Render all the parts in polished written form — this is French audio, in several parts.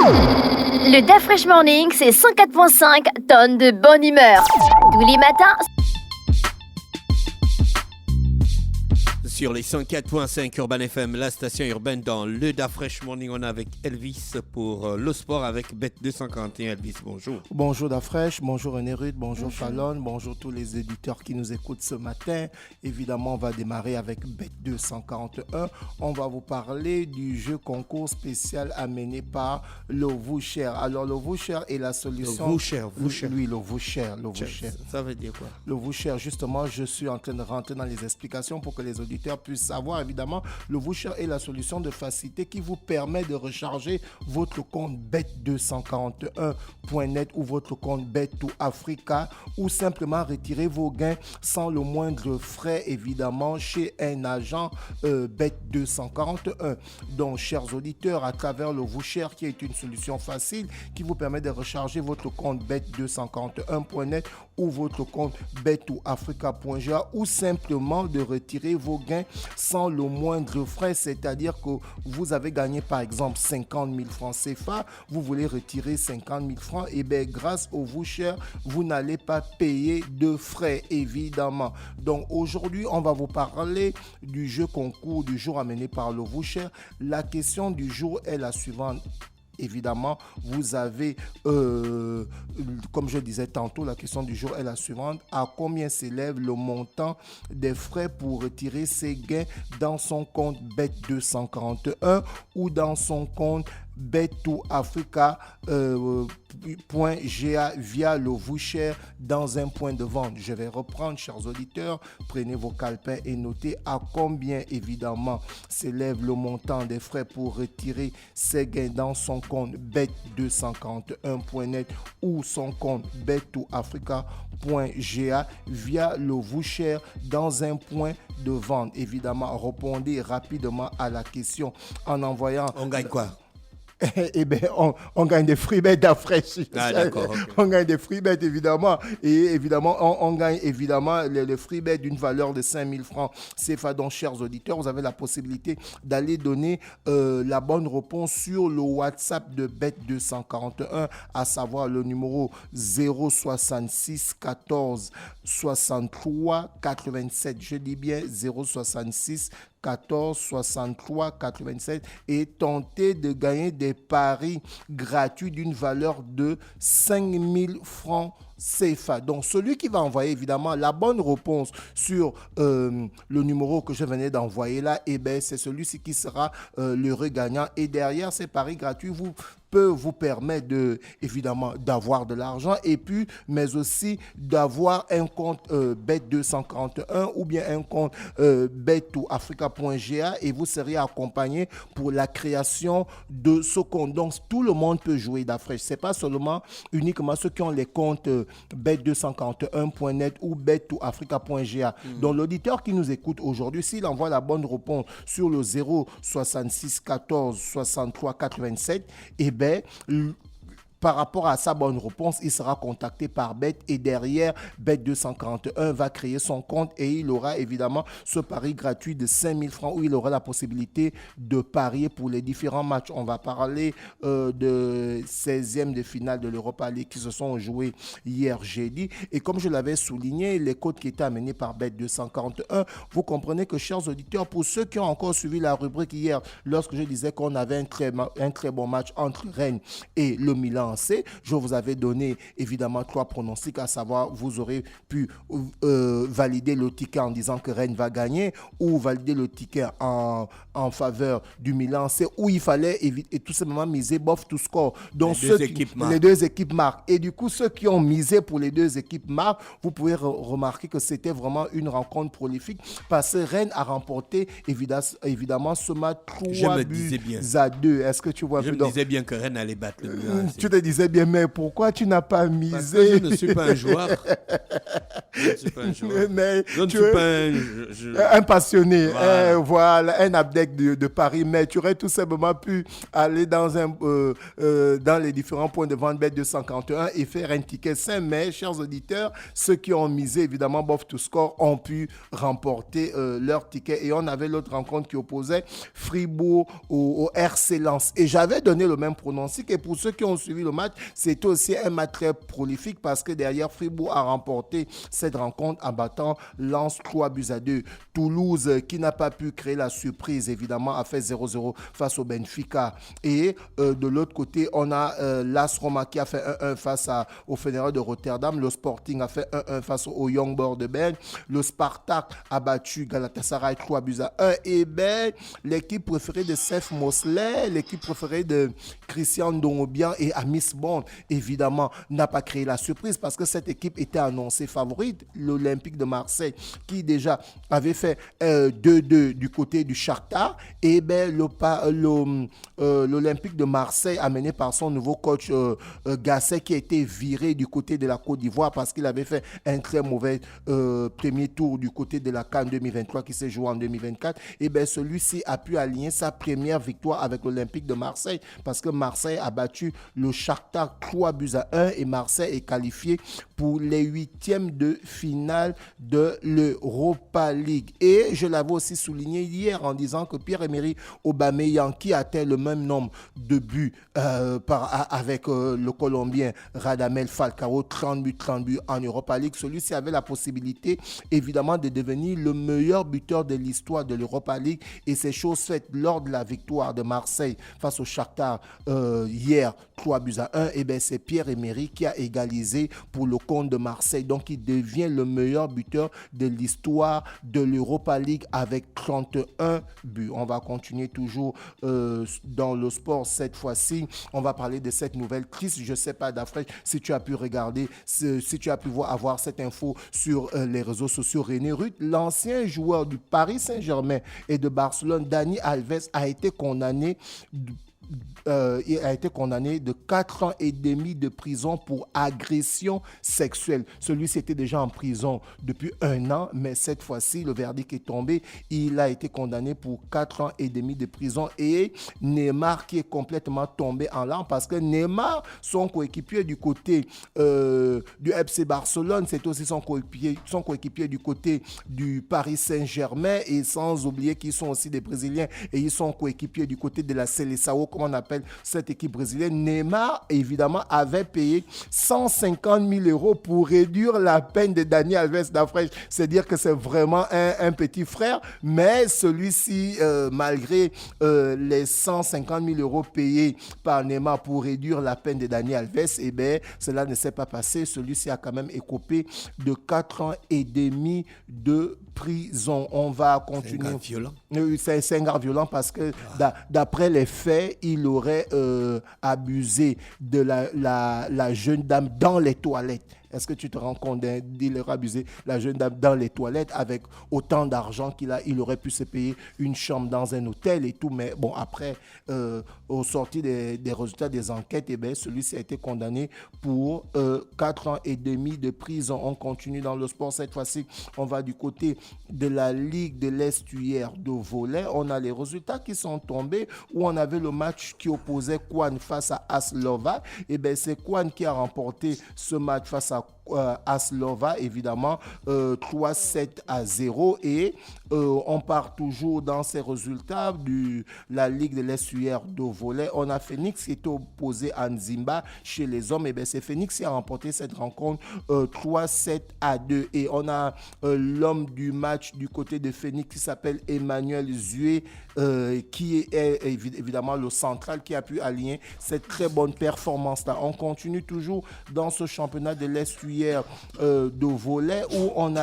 Le DAF Fresh Morning, c'est 104.5 tonnes de bonne humeur. Tous les matins. Sur les 104.5 Urban FM, la station urbaine dans le DAF Fresh Morning, on est avec Elvis pour le sport avec Bet241. Elvis, bonjour. Bonjour DAF Fresh, bonjour René Rude, bonjour Fallon, bonjour tous les éditeurs qui nous écoutent ce matin. Évidemment, on va démarrer avec Bet241. On va vous parler du jeu concours spécial amené par le Voucher. Alors, le Voucher est la solution... Le Voucher. Oui, le Voucher. Ça veut dire quoi? Le Voucher, justement, je suis en train de rentrer dans les explications pour que les auditeurs puissent savoir. Évidemment, le Voucher est la solution de facilité qui vous permet de recharger votre compte bet241.net ou votre compte Bet2Africa ou simplement retirer vos gains sans le moindre frais, évidemment, chez un agent Bet241. Donc, chers auditeurs, à travers le Voucher, qui est une solution facile qui vous permet de recharger votre compte bet241.net ou votre compte bet2africa.ga ou simplement de retirer vos gains sans le moindre frais, c'est-à-dire que vous avez gagné par exemple 50 000 francs CFA, vous voulez retirer 50 000 francs, et bien grâce au Voucher, vous n'allez pas payer de frais, évidemment. Donc aujourd'hui, on va vous parler du jeu concours du jour amené par le Voucher. La question du jour est la suivante. Évidemment, vous avez, comme je disais tantôt, la question du jour est la suivante. À combien s'élève le montant des frais pour retirer ses gains dans son compte Bet241 ou dans son compte Bet2Africa.ga via le Voucher dans un point de vente? Je vais reprendre, chers auditeurs, prenez vos calepins et notez à combien évidemment s'élève le montant des frais pour retirer ses gains dans son compte Bet241.net ou son compte Bet2Africa.ga via le Voucher dans un point de vente. Évidemment, répondez rapidement à la question en envoyant... On gagne quoi? Eh bien, on gagne des free bets d'affraîchis. Ah, d'accord. Okay. On gagne des free bets, évidemment. Et évidemment, on gagne évidemment le free bet d'une valeur de 5 000 francs CFA. Donc, chers auditeurs, vous avez la possibilité d'aller donner la bonne réponse sur le WhatsApp de Bet241, à savoir le numéro 066 14 63 87. Je dis bien 066 14 63 87 et tenter de gagner des paris gratuits d'une valeur de 5 000 francs CFA. Donc, celui qui va envoyer évidemment la bonne réponse sur le numéro que je venais d'envoyer là, eh bien, c'est celui-ci qui sera l'heureux gagnant. Et derrière ces paris gratuits, peut vous permettre évidemment d'avoir de l'argent et puis, mais aussi d'avoir un compte Bet241 ou bien un compte Bet2Africa.ga et vous serez accompagné pour la création de ce compte. Donc, tout le monde peut jouer d'Afrique. Ce n'est pas seulement uniquement ceux qui ont les comptes Bet241.net ou Bet2Africa.ga. Donc, l'auditeur qui nous écoute aujourd'hui, s'il envoie la bonne réponse sur le 066 14 63 87, eh bien, par rapport à sa bonne réponse, il sera contacté par Bet et derrière, Bet241 va créer son compte et il aura évidemment ce pari gratuit de 5 000 francs où il aura la possibilité de parier pour les différents matchs. On va parler de 16e de finale de l'Europa League qui se sont joués hier jeudi. Et comme je l'avais souligné, les codes qui étaient amenés par Bet241, vous comprenez que, chers auditeurs, pour ceux qui ont encore suivi la rubrique hier, lorsque je disais qu'on avait un très bon match entre Rennes et le Milan, je vous avais donné évidemment 3 pronostics, à savoir vous aurez pu valider le ticket en disant que Rennes va gagner ou valider le ticket en faveur du Milan C où il fallait et tout simplement miser bof to score. Donc les deux équipes marquent. Et du coup, ceux qui ont misé pour les deux équipes marquent, vous pouvez remarquer que c'était vraiment une rencontre prolifique parce que Rennes a remporté évidemment ce match 3 buts à 2. Est-ce que tu vois un peu? Je me disais bien que Rennes allait battre le Milan. Tu te disais bien, mais pourquoi tu n'as pas Parce que misé? je ne suis pas un joueur. Je ne suis pas un joueur. Mais Je ne tu suis es pas un passionné, Voilà. voilà, un abdec de Paris, mais tu aurais tout simplement pu aller dans les différents points de vente Bet251 et faire un ticket sain. Mais, chers auditeurs, ceux qui ont misé, évidemment, Bof to Score, ont pu remporter leur ticket. Et on avait l'autre rencontre qui opposait Fribourg au RC Lens. Et j'avais donné le même pronostic. Et pour ceux qui ont suivi le match, c'était aussi un match très prolifique parce que derrière, Fribourg a remporté cette rencontre en battant Lens 3-2. Toulouse, qui n'a pas pu créer la surprise, évidemment, a fait 0-0 face au Benfica. Et de l'autre côté, on a l'AS Roma qui a fait 1-1 face au Feyenoord de Rotterdam. Le Sporting a fait 1-1 face au Young Boys de Berne. Le Spartak a battu Galatasaray 3-1. Et bien, l'équipe préférée de Seth Mosley, l'équipe préférée de Christian Dongobian et Amis Bond, évidemment, n'a pas créé la surprise parce que cette équipe était annoncée favorite. L'Olympique de Marseille, qui déjà avait fait 2-2 du côté du Shakhtar, et bien l'Olympique de Marseille, amené par son nouveau coach Gasset, qui a été viré du côté de la Côte d'Ivoire parce qu'il avait fait un très mauvais premier tour du côté de la CAN 2023 qui s'est joué en 2024, et bien celui-ci a pu aligner sa première victoire avec l'Olympique de Marseille parce que Marseille a battu le Shakhtar 3-1 et Marseille est qualifié pour les huitièmes de finale de l'Europa League. Et je l'avais aussi souligné hier en disant que Pierre-Emerick Aubameyang, qui atteint le même nombre de buts avec le Colombien Radamel Falcao, 30 buts en Europa League, celui-ci avait la possibilité évidemment de devenir le meilleur buteur de l'histoire de l'Europa League, et c'est chose faite lors de la victoire de Marseille face au Shakhtar hier 3-1. Et bien c'est Pierre-Emerick qui a égalisé pour le compte de Marseille, donc il devient le meilleur buteur de l'histoire de l'Europa League avec 31 buts. On va continuer toujours dans le sport cette fois-ci. On va parler de cette nouvelle triste. Je ne sais pas, Dafresh, si tu as pu regarder, si tu as pu avoir cette info sur les réseaux sociaux. René Ruth, l'ancien joueur du Paris Saint-Germain et de Barcelone, Dani Alves, a été condamné il a été condamné de 4 ans et demi de prison pour agression sexuelle. Celui-ci était déjà en prison depuis 1 an, mais cette fois-ci, le verdict est tombé. Il a été condamné pour 4 ans et demi de prison. Et Neymar, qui est complètement tombé en larmes, parce que Neymar, son coéquipier du côté du FC Barcelone, c'est aussi son coéquipier du côté du Paris Saint-Germain, et sans oublier qu'ils sont aussi des Brésiliens, et ils sont coéquipiers du côté de la Seleção, comme on appelle cette équipe brésilienne. Neymar, évidemment, avait payé 150 000 euros pour réduire la peine de Dani Alves Dafresh. C'est dire que c'est vraiment un petit frère, mais celui-ci, malgré les 150 000 euros payés par Neymar pour réduire la peine de Dani Alves, eh bien, cela ne s'est pas passé. Celui-ci a quand même écopé de 4 ans et demi de prison. On va continuer. C'est un gars violent. C'est un gars violent parce que d'après les faits, il aurait abusé de la jeune dame dans les toilettes. Est-ce que tu te rends compte d'il aurait abusé la jeune dame dans les toilettes avec autant d'argent qu'il a? Il aurait pu se payer une chambre dans un hôtel et tout. Mais bon, après, au sorti des résultats des enquêtes, eh bien, celui-ci a été condamné pour 4 ans et demi de prison. On continue dans le sport. Cette fois-ci, on va du côté de la Ligue de l'Estuaire de volley. On a les résultats qui sont tombés, où on avait le match qui opposait Kwan face à Aslova. Eh bien, c'est Kwan qui a remporté ce match face à Aslova, évidemment, 3-7-0. Et on part toujours dans ces résultats de la Ligue de l'Estuaire de volley. On a Phoenix qui était opposé à Nzimba chez les hommes. Et bien, c'est Phoenix qui a remporté cette rencontre 3-7-2. Et on a l'homme du match du côté de Phoenix qui s'appelle Emmanuel Zué, qui est évidemment le central qui a pu aligner cette très bonne performance-là. On continue toujours dans ce championnat de l'Estuaire l'Estuaire de volley où on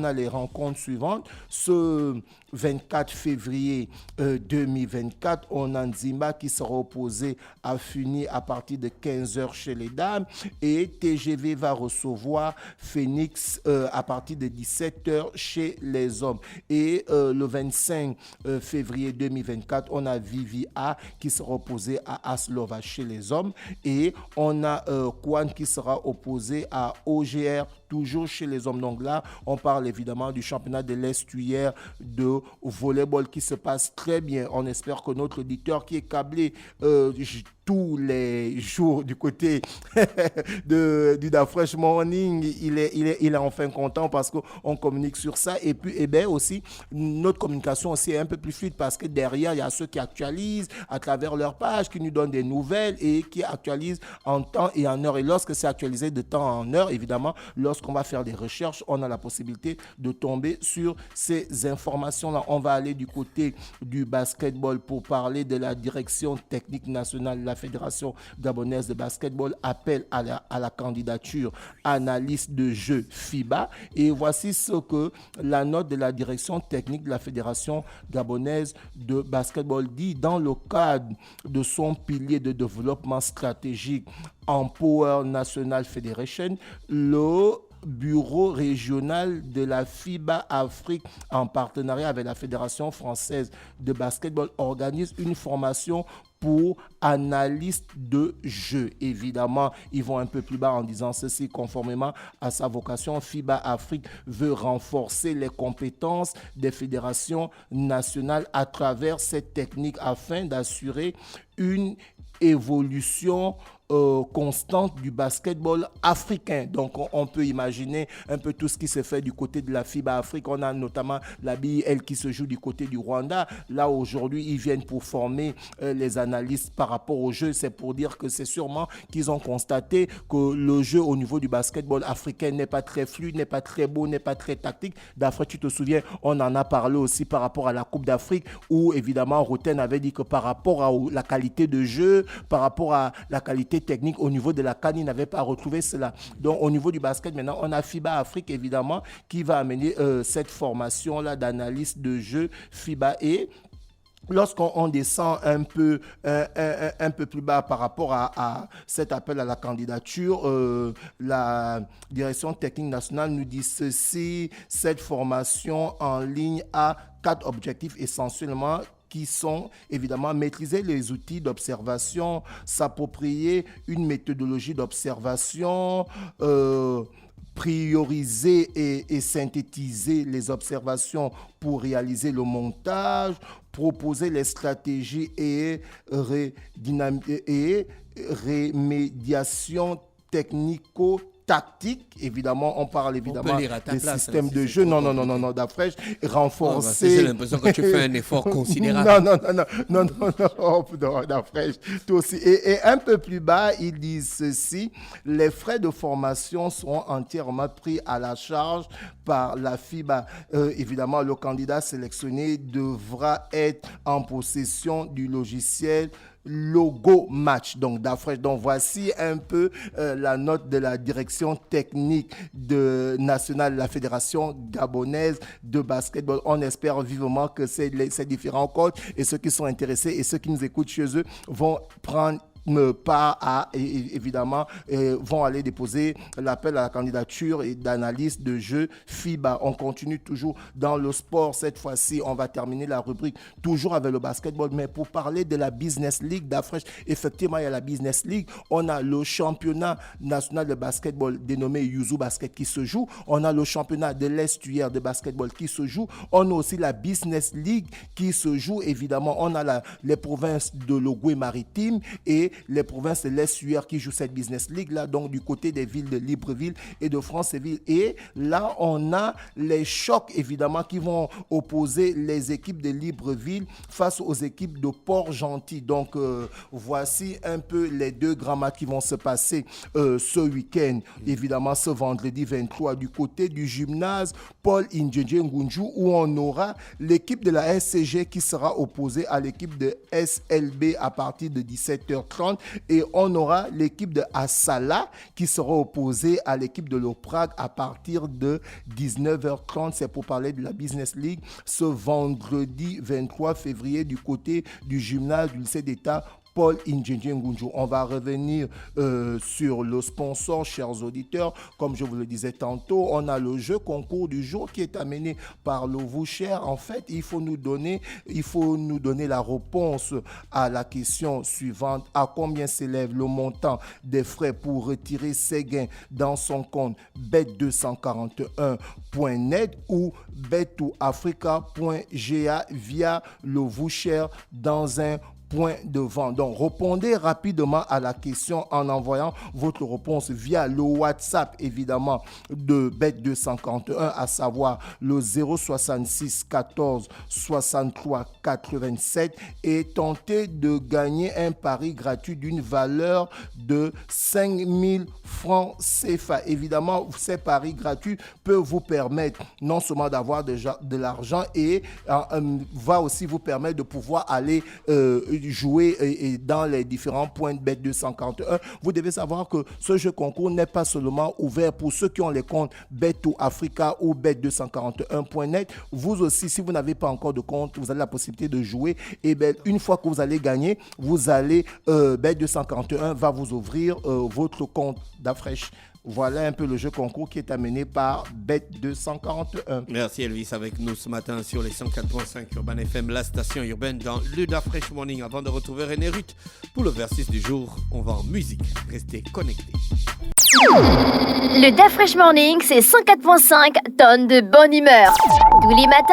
a les rencontres suivantes. Ce 24 février 2024, on a Nzimba qui sera opposé à Funi à partir de 15h chez les dames et TGV va recevoir Phoenix à partir de 17h chez les hommes. Et le 25 février 2024, on a Vivi A qui sera opposé à Aslova chez les hommes et on a Kwan qui sera opposé à OGR toujours chez les hommes. Donc là, on parle évidemment du championnat de l'Estuaire de volleyball qui se passe très bien. On espère que notre auditeur qui est câblé tous les jours du côté du Da Fresh Morning, il est enfin content parce qu'on communique sur ça. Et puis, aussi, notre communication aussi est un peu plus fluide parce que derrière, il y a ceux qui actualisent à travers leur page, qui nous donnent des nouvelles et qui actualisent en temps et en heure. Et lorsque c'est actualisé de temps en heure, évidemment, lorsqu'on va faire des recherches, on a la possibilité de tomber sur ces informations-là. On va aller du côté du basketball pour parler de la direction technique nationale, la Fédération gabonaise de basketball appelle à la candidature analyste de jeu FIBA. Et voici ce que la note de la direction technique de la Fédération gabonaise de basketball dit dans le cadre de son pilier de développement stratégique Empower National Federation. Le bureau régional de la FIBA Afrique en partenariat avec la Fédération française de basketball organise une formation pour analystes de jeu. Évidemment, ils vont un peu plus bas en disant ceci, conformément à sa vocation. FIBA Afrique veut renforcer les compétences des fédérations nationales à travers cette technique afin d'assurer une évolution constante du basketball africain. Donc, on peut imaginer un peu tout ce qui se fait du côté de la FIBA Afrique. On a notamment la BIL qui se joue du côté du Rwanda. Là, aujourd'hui, ils viennent pour former les analystes par rapport au jeu. C'est pour dire que c'est sûrement qu'ils ont constaté que le jeu au niveau du basketball africain n'est pas très fluide, n'est pas très beau, n'est pas très tactique. D'après, tu te souviens, on en a parlé aussi par rapport à la Coupe d'Afrique où, évidemment, Roten avait dit que par rapport à la qualité de jeu, par rapport à la qualité technique au niveau de la CAN, il n'avait pas retrouvé cela. Donc au niveau du basket, maintenant, on a FIBA Afrique, évidemment, qui va amener cette formation-là d'analyse de jeu FIBA. Et lorsqu'on descend un peu plus bas par rapport à cet appel à la candidature, la direction technique nationale nous dit ceci: cette formation en ligne a 4 objectifs essentiellement qui sont évidemment maîtriser les outils d'observation, s'approprier une méthodologie d'observation, prioriser et synthétiser les observations pour réaliser le montage, proposer les stratégies et rémédiation technico-tactique. Évidemment, on parle évidemment des systèmes de jeu. Non, d'Afresh, renforcer. J'ai l'impression que tu fais un effort considérable. Non, d'Afresh, tout aussi. Et un peu plus bas, ils disent ceci: les frais de formation seront entièrement pris à la charge par la FIBA. Évidemment, le candidat sélectionné devra être en possession du logiciel Logo Match, donc d'Afresh. Donc voici un peu la note de la direction technique nationale de la Fédération gabonaise de basketball. On espère vivement que ces différents coachs et ceux qui sont intéressés et ceux qui nous écoutent chez eux vont prendre part à, évidemment, vont aller déposer l'appel à la candidature et d'analyse de jeu FIBA. On continue toujours dans le sport. Cette fois-ci, on va terminer la rubrique toujours avec le basketball, mais pour parler de la Business League d'Afresh. Effectivement, il y a la Business League. On a le championnat national de basketball dénommé Yuzu Basket qui se joue. On a le championnat de l'Estuaire de basketball qui se joue. On a aussi la Business League qui se joue. Évidemment, on a les provinces de l'Ogooué-Maritime et les provinces de l'Estuaire qui jouent cette Business League-là, donc du côté des villes de Libreville et de Franceville. Et là, on a les chocs, évidemment, qui vont opposer les équipes de Libreville face aux équipes de Port-Gentil. Donc, voici un peu les deux grands matchs qui vont se passer ce week-end. Évidemment, ce vendredi 23, du côté du gymnase Paul Indjedje Ngunju, où on aura l'équipe de la SCG qui sera opposée à l'équipe de SLB à partir de 17h30. 19h30. Et on aura l'équipe de Assala qui sera opposée à l'équipe de l'Oprag à partir de 19h30. C'est pour parler de la Business League ce vendredi 23 février du côté du gymnase du lycée d'État Paul Indjenje Ngunju. On va revenir sur le sponsor, chers auditeurs. Comme je vous le disais tantôt, on a le jeu concours du jour qui est amené par Lovoucher. En fait, il faut nous donner la réponse à la question suivante. À combien s'élève le montant des frais pour retirer ses gains dans son compte bet241.net ou bet2africa.ga via Lovoucher dans un point de vente. Donc, répondez rapidement à la question en envoyant votre réponse via le WhatsApp, évidemment, de Bet241, à savoir le 066 14 63 87 et tentez de gagner un pari gratuit d'une valeur de 5000 francs CFA. Évidemment, ces paris gratuits peuvent vous permettre non seulement d'avoir de l'argent et va aussi vous permettre de pouvoir aller jouer dans les différents points de Bet241. Vous devez savoir que ce jeu concours n'est pas seulement ouvert pour ceux qui ont les comptes Bet2Africa ou Bet241.net. Vous aussi, si vous n'avez pas encore de compte, vous avez la possibilité de jouer. Et bien, une fois que vous allez gagner, vous allez Bet241 va vous ouvrir votre compte d'Afresh. Voilà un peu le jeu concours qui est amené par Bet241. Merci Elvis avec nous ce matin sur les 104.5 Urban FM, la station urbaine dans le Fresh Morning. Avant de retrouver René Ruth pour le versus du jour, on va en musique. Restez connectés. Le Fresh Morning, c'est 104.5 tonnes de bonne humeur. Tous les matins.